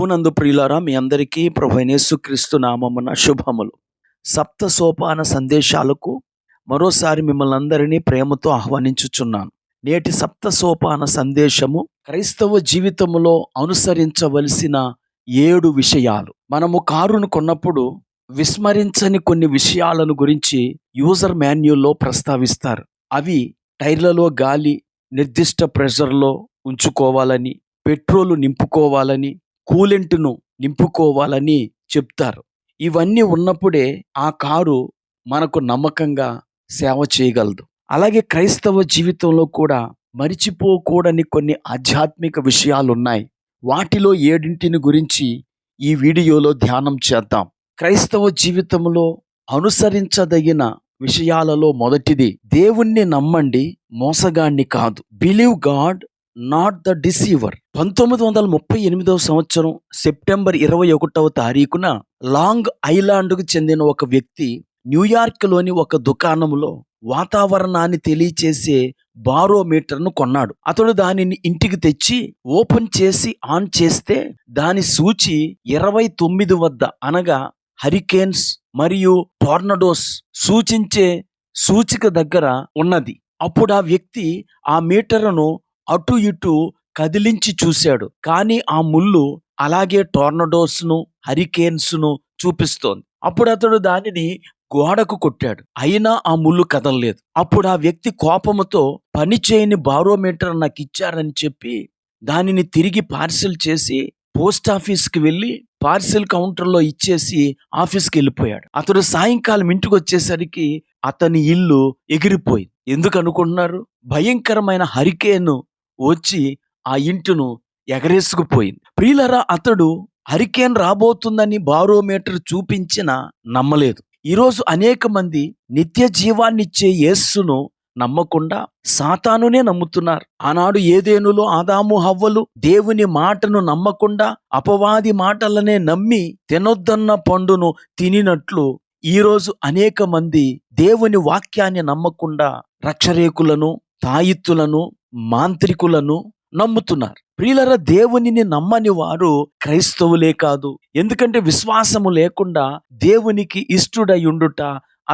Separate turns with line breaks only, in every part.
ప్రభునందు ప్రియులారా, మీ అందరికీ ప్రభువైన యేసుక్రీస్తు నామమున శుభములు. సప్త సోపాన సందేశాలకు మరోసారి మిమ్మల్ని అందరినీ ప్రేమతో ఆహ్వానించుచున్నాను. నేటి సప్త సోపాన సందేశము క్రైస్తవ జీవితంలో అనుసరించవలసిన 7 విషయాలు. మనము కారును కొన్నప్పుడు విస్మరించని కొన్ని విషయాలను గురించి యూజర్ మాన్యువల్లో ప్రస్తావిస్తారు. అవి టైర్లలో గాలి నిర్దిష్ట ప్రెషర్లో ఉంచుకోవాలని, పెట్రోలు నింపుకోవాలని, కూలెంట్ను నింపుకోవాలని చెప్తారు. ఇవన్నీ ఉన్నప్పుడే ఆ కారు మనకు నమ్మకంగా సేవ చేయగలదు. అలాగే క్రైస్తవ జీవితంలో కూడా మరిచిపోకూడని కొన్ని ఆధ్యాత్మిక విషయాలున్నాయి. వాటిలో 7 గురించి ఈ వీడియోలో ధ్యానం చేద్దాం. క్రైస్తవ జీవితంలో అనుసరించదగిన విషయాలలో మొదటిది, దేవుణ్ణి నమ్మండి, మోసగాణ్ణి కాదు. Believe God, not the deceiver. 1938 సంవత్సరం సెప్టెంబర్ 21వ తారీఖున లాంగ్ ఐలాండ్కు చెందిన ఒక వ్యక్తి న్యూయార్క్లోని ఒక దుకాణంలో వాతావరణాన్ని తెలియచేసే బారోమీటర్ను కొన్నాడు. అతడు దానిని ఇంటికి తెచ్చి ఓపెన్ చేసి ఆన్ చేస్తే దాని సూచి 29 వద్ద, అనగా హరికేన్స్ మరియు టోర్నడోస్ సూచించే సూచిక దగ్గర ఉన్నది. అప్పుడు ఆ వ్యక్తి ఆ మీటరును అటు ఇటు కదిలించి చూశాడు. కానీ ఆ ముళ్ళు అలాగే టోర్నడోస్ను, హరికేన్స్ను చూపిస్తోంది. అప్పుడు అతడు దానిని గోడకు కొట్టాడు. అయినా ఆ ముళ్ళు కదలలేదు. అప్పుడు ఆ వ్యక్తి కోపముతో, పనిచేయని బారోమీటర్ నాకు ఇచ్చారని చెప్పి దానిని తిరిగి పార్సిల్ చేసి పోస్ట్ ఆఫీస్కి వెళ్ళి పార్సిల్ కౌంటర్లో ఇచ్చేసి ఆఫీస్కి వెళ్ళిపోయాడు. అతడు సాయంకాలం ఇంటికి వచ్చేసరికి అతని ఇల్లు ఎగిరిపోయింది. ఎందుకు అనుకుంటున్నారు? భయంకరమైన హరికేన్ వచ్చి ఆ ఇంటిను ఎగరేసుకుపోయింది. ప్రియులరా, అతడు హరికేన్ రాబోతుందని బారోమీటర్ చూపించినా నమ్మలేదు. ఈరోజు అనేక మంది నిత్య జీవాన్నిచ్చే యేసును నమ్మకుండా సాతానునే నమ్ముతున్నారు. ఆనాడు ఏదెనులో ఆదాము హవ్వలు దేవుని మాటను నమ్మకుండా అపవాది మాటలనే నమ్మి తినొద్దన్న పండును తినినట్లు ఈరోజు అనేక మంది దేవుని వాక్యాన్ని నమ్మకుండా రక్షరేకులను, తాయిత్తులను, మాంత్రికులను నమ్ముతున్నారు. ప్రియులరా, దేవునిని నమ్మని వారు క్రైస్తవులే కాదు. ఎందుకంటే విశ్వాసము లేకుండా దేవునికి ఇష్టుడై ఉండుట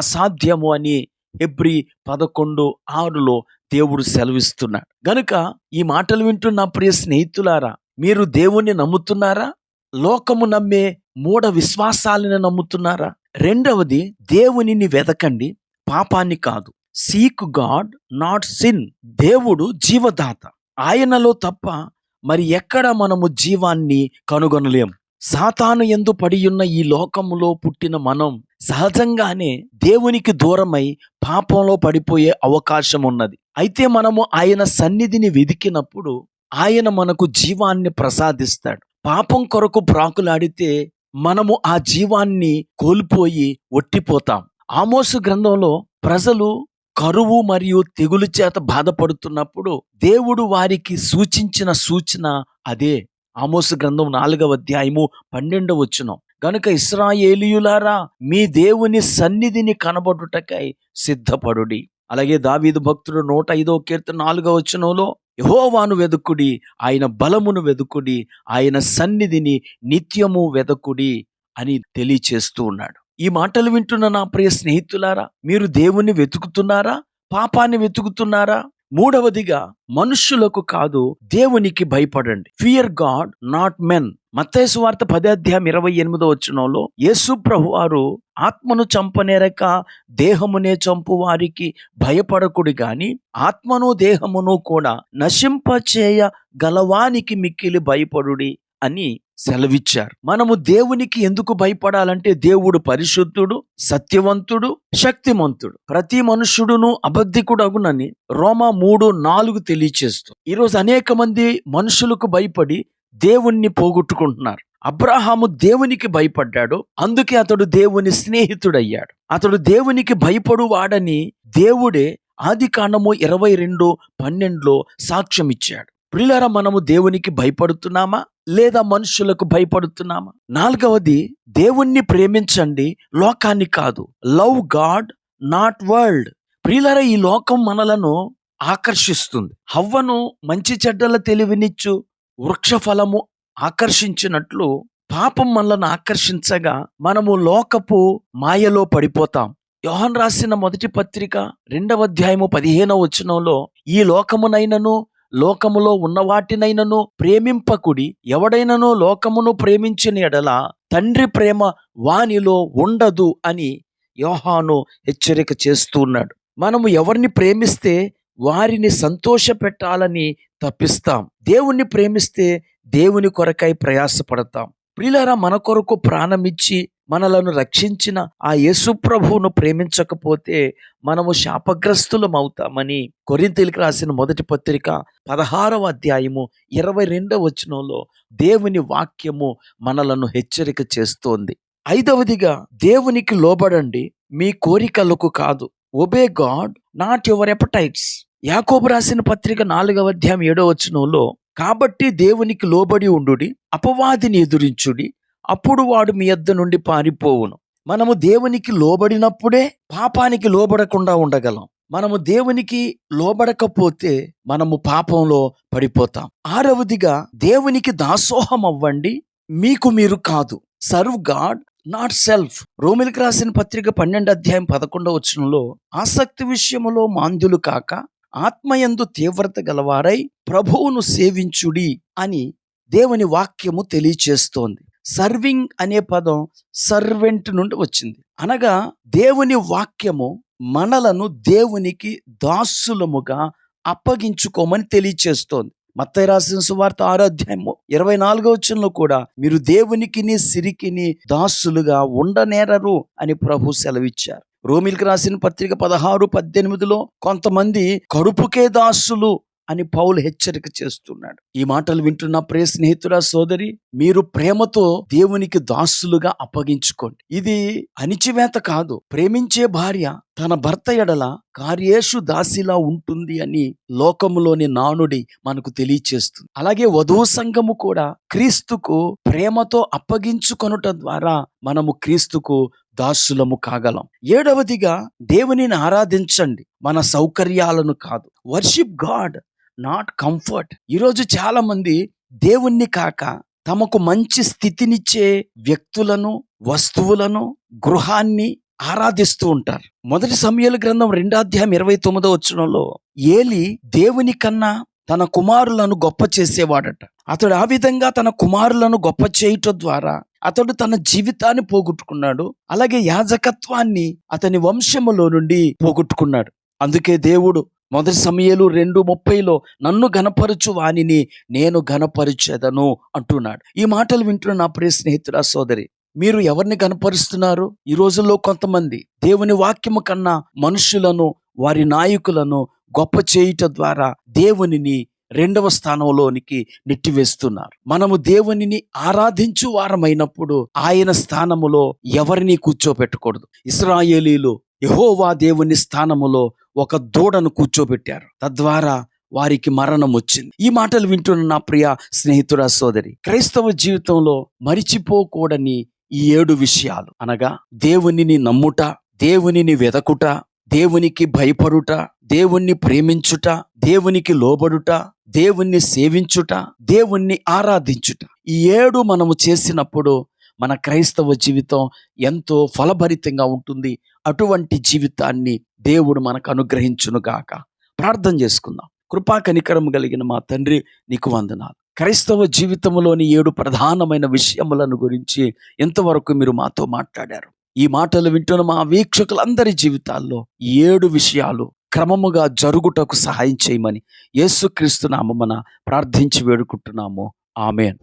అసాధ్యము అని హెబ్రీ 11:6లో దేవుడు సెలవిస్తున్నాడు. గనుక ఈ మాటలు వింటున్న ప్రియ స్నేహితులారా, మీరు దేవుణ్ణి నమ్ముతున్నారా? లోకము నమ్మే మూఢ విశ్వాసాలను నమ్ముతున్నారా? రెండవది, దేవునిని వెదకండి, పాపాన్ని కాదు. Seek God, not sin. దేవుడు జీవదాత. ఆయనలో తప్ప మరి ఎక్కడ మనము జీవాన్ని కనుగొనలేం. సాతాను యందు పడియున్న ఈ లోకములో పుట్టిన మనం సహజంగానే దేవునికి దూరమై పాపంలో పడిపోయే అవకాశం ఉన్నది. అయితే మనము ఆయన సన్నిధిని వెదికినప్పుడు ఆయన మనకు జీవాన్ని ప్రసాదిస్తాడు. పాపం కొరకు ప్రాకులాడితే మనము ఆ జీవాన్ని కోల్పోయి ఒట్టిపోతాం. ఆమోసు గ్రంథంలో ప్రజలు కరువు మరియు తెగులు చేత బాధపడుతున్నప్పుడు దేవుడు వారికి సూచించిన సూచన అదే. ఆమోసు గ్రంథం 4వ అధ్యాయము 12వ వచనం. గనుక ఇశ్రాయేలీయులారా, మీ దేవుని సన్నిధిని కనబడుటకై సిద్ధపడుడి. అలాగే దావీదు భక్తుడు 105వ కీర్తన 4వ వచనంలో, యెహోవాను వెదుకుడి, ఆయన బలమును వెదుకుడి, ఆయన సన్నిధిని నిత్యము వెదకుడి అని తెలియచేస్తూ ఉన్నాడు. ఈ మాటలు వింటున్న నా ప్రియ స్నేహితులారా, మీరు దేవుణ్ణి వెతుకుతున్నారా? పాపాన్ని వెతుకుతున్నారా? మూడవదిగా, మనుష్యులకు కాదు, దేవునికి భయపడండి. Fear God, not men. మత్తయి సువార్త 10:28 వచనంలో యేసు ప్రభువారు, ఆత్మను చంపనేరక దేహమునే చంపు వారికి భయపడకుడి గాని ఆత్మను దేహమును కూడా నశింపచేయ గలవానికి మిక్కిలి భయపడుడి అని సెలవిచ్చారు. మనము దేవునికి ఎందుకు భయపడాలంటే దేవుడు పరిశుద్ధుడు, సత్యవంతుడు, శక్తిమంతుడు. ప్రతి మనుష్యుడును అబద్ధికుడు అగునని రోమా 3:4 తెలియచేస్తూ ఈరోజు అనేక మంది మనుషులకు భయపడి దేవుణ్ణి పోగొట్టుకుంటున్నారు. అబ్రహాము దేవునికి భయపడ్డాడు, అందుకే అతడు దేవుని స్నేహితుడయ్యాడు. అతడు దేవునికి భయపడు వాడని దేవుడే ఆదికాండము 22:12లో సాక్ష్యం ఇచ్చాడు. ప్రియులారా, మనము దేవునికి భయపడుతున్నామా లేదా మనుషులకు భయపడుతున్నామా? నాలుగవది, దేవుణ్ణి ప్రేమించండి, లోకాన్ని కాదు. Love God, not world. ప్రియులారా, ఈ లోకం మనలను ఆకర్షిస్తుంది. హవ్వను మంచి చెడ్డల తెలివినిచ్చు వృక్ష ఫలము ఆకర్షించినట్లు పాపం మనల్ని ఆకర్షించగా మనము లోకపు మాయలో పడిపోతాం. యోహాను రాసిన మొదటి పత్రిక 2వ అధ్యాయము 15వ వచనంలో, ఈ లోకమునైనను లోకములో ఉన్న వాటినైనను ప్రేమింపకుడి, ఎవడైనను లోకమును ప్రేమించిన ఎడల తండ్రి ప్రేమ వానిలో ఉండదు అని యోహాను హెచ్చరిక చేస్తూ ఉన్నాడు. మనము ఎవరిని ప్రేమిస్తే వారిని సంతోష పెట్టాలని తప్పిస్తాం. దేవుణ్ణి ప్రేమిస్తే దేవుని కొరకై ప్రయాసపడతాం. ప్రియులారా, మన కొరకు ప్రాణమిచ్చి మనలను రక్షించిన ఆ యేసు ప్రభువును ప్రేమించకపోతే మనము శాపగ్రస్తులం అవుతామని కొరింథీయులకు రాసిన మొదటి పత్రిక 16వ అధ్యాయము 22వ వచనంలో దేవుని వాక్యము మనలను హెచ్చరిక చేస్తోంది. 5వదిగా, దేవునికి లోబడండి, మీ కోరికలకు కాదు. Obey God, not your appetites. యాకోబు రాసిన పత్రిక 4వ అధ్యాయం 7వ వచనంలో, కాబట్టి దేవునికి లోబడి ఉండుడి, అపవాదిని ఎదురించుడి, అప్పుడు వాడు మీ యొద్ద నుండి పారిపోవును. మనము దేవునికి లోబడినప్పుడే పాపానికి లోబడకుండా ఉండగలం. మనము దేవునికి లోబడకపోతే మనము పాపంలో పడిపోతాం. 6వదిగా, దేవునికి దాసోహం అవ్వండి, మీకు మీరు కాదు. Serve God, not self. రోమిలకు రాసిన పత్రిక 12వ అధ్యాయం 11వ వచనంలో, ఆసక్తి విషయములో మాంద్యులు కాక ఆత్మయందు తీవ్రత గలవారై ప్రభువును సేవించుడి అని దేవుని వాక్యము తెలియచేస్తోంది. సర్వింగ్ అనే పదం సర్వెంట్ నుండి వచ్చింది. అనగా దేవుని వాక్యము మనలను దేవునికి దాసులముగా అప్పగించుకోమని తెలియచేస్తోంది. మత్తయి రాసిన సువార్త 6వ అధ్యాయము 24వ వచనంలో కూడా, మీరు దేవునికిని సిరికిని దాసులుగా ఉండనేరరు అని ప్రభు సెలవిచ్చారు. రోమిలకు రాసిన పత్రిక 16:18లో, కొంతమంది కడుపుకే దాసులు అని పౌలు హెచ్చరిక చేస్తున్నాడు. ఈ మాటలు వింటున్న ప్రియ స్నేహితుడా, సోదరి, మీరు ప్రేమతో దేవునికి దాసులుగా అప్పగించుకోండి. ఇది అణిచివేత కాదు. ప్రేమించే భార్య తన భర్త ఎడల కార్యేషు దాసిలా ఉంటుంది అని లోకములోని నానుడి మనకు తెలియచేస్తుంది. అలాగే వధువు సంఘము కూడా క్రీస్తుకు ప్రేమతో అప్పగించుకొనుట ద్వారా మనము క్రీస్తుకు దాసులము కాగలం. 7వదిగా, దేవునిని ఆరాధించండి, మన సౌకర్యాలను కాదు. Worship God, not comfort. ఈరోజు చాలా మంది దేవుణ్ణి కాక తమకు మంచి స్థితినిచ్చే వ్యక్తులను, వస్తువులను, గృహాన్ని ఆరాధిస్తూ ఉంటారు. మొదటి సమూయేలు గ్రంథం 2వ అధ్యాయం 29వ వచనంలో, ఏలి దేవుని కన్నా తన కుమారులను గొప్ప చేసేవాడట. అతడు ఆ విధంగా తన కుమారులను గొప్ప చేయటం ద్వారా అతడు తన జీవితాన్ని పోగొట్టుకున్నాడు. అలాగే యాజకత్వాన్ని అతని వంశములో నుండి పోగొట్టుకున్నాడు. అందుకే దేవుడు మొదటి సమూయేలు 2:30లో, నన్ను ఘనపరచు వానిని నేను ఘనపరిచెదను అంటున్నాడు. ఈ మాటలు వింటున్న నా ప్రియ స్నేహితుడా, సోదరి, మీరు ఎవరిని ఘనపరుస్తున్నారు? ఈ రోజుల్లో కొంతమంది దేవుని వాక్యము కన్నా మనుషులను, వారి నాయకులను గొప్ప చేయుట ద్వారా దేవునిని 2వ స్థానంలోనికి నెట్టివేస్తున్నారు. మనము దేవునిని ఆరాధించు వారమైనప్పుడు ఆయన స్థానములో ఎవరిని కూర్చోపెట్టకూడదు. ఇశ్రాయేలీలు యెహోవా దేవుని స్థానములో ఒక దూడను కూర్చోబెట్టారు. తద్వారా వారికి మరణం వచ్చింది. ఈ మాటలు వింటున్న నా ప్రియ స్నేహితుడా, సోదరి, క్రైస్తవ జీవితంలో మరిచిపోకూడని ఈ 7 విషయాలు అనగా, దేవునిని నమ్ముట, దేవునిని వెదకుట, దేవునికి భయపడుట, దేవుణ్ణి ప్రేమించుట, దేవునికి లోబడుట, దేవుణ్ణి సేవించుట, దేవుణ్ణి ఆరాధించుట. ఈ 7 మనము చేసినప్పుడు మన క్రైస్తవ జీవితం ఎంతో ఫలభరితంగా ఉంటుంది. అటువంటి జీవితాన్ని దేవుడు మనకు అనుగ్రహించునుగాక. ప్రార్థన చేసుకుందాం. కృపా కనికరం కలిగిన మా తండ్రి, నీకు వందనాలు. క్రైస్తవ జీవితంలోని 7 ప్రధానమైన విషయములను గురించి ఎంతవరకు మీరు మాతో మాట్లాడారు. ఈ మాటలు వింటున్న మా వీక్షకులందరి జీవితాల్లో 7 విషయాలు క్రమముగా జరుగుటకు సహాయం చేయమని యేసుక్రీస్తు నామమున ప్రార్థించి వేడుకుంటున్నాము. ఆమేన్.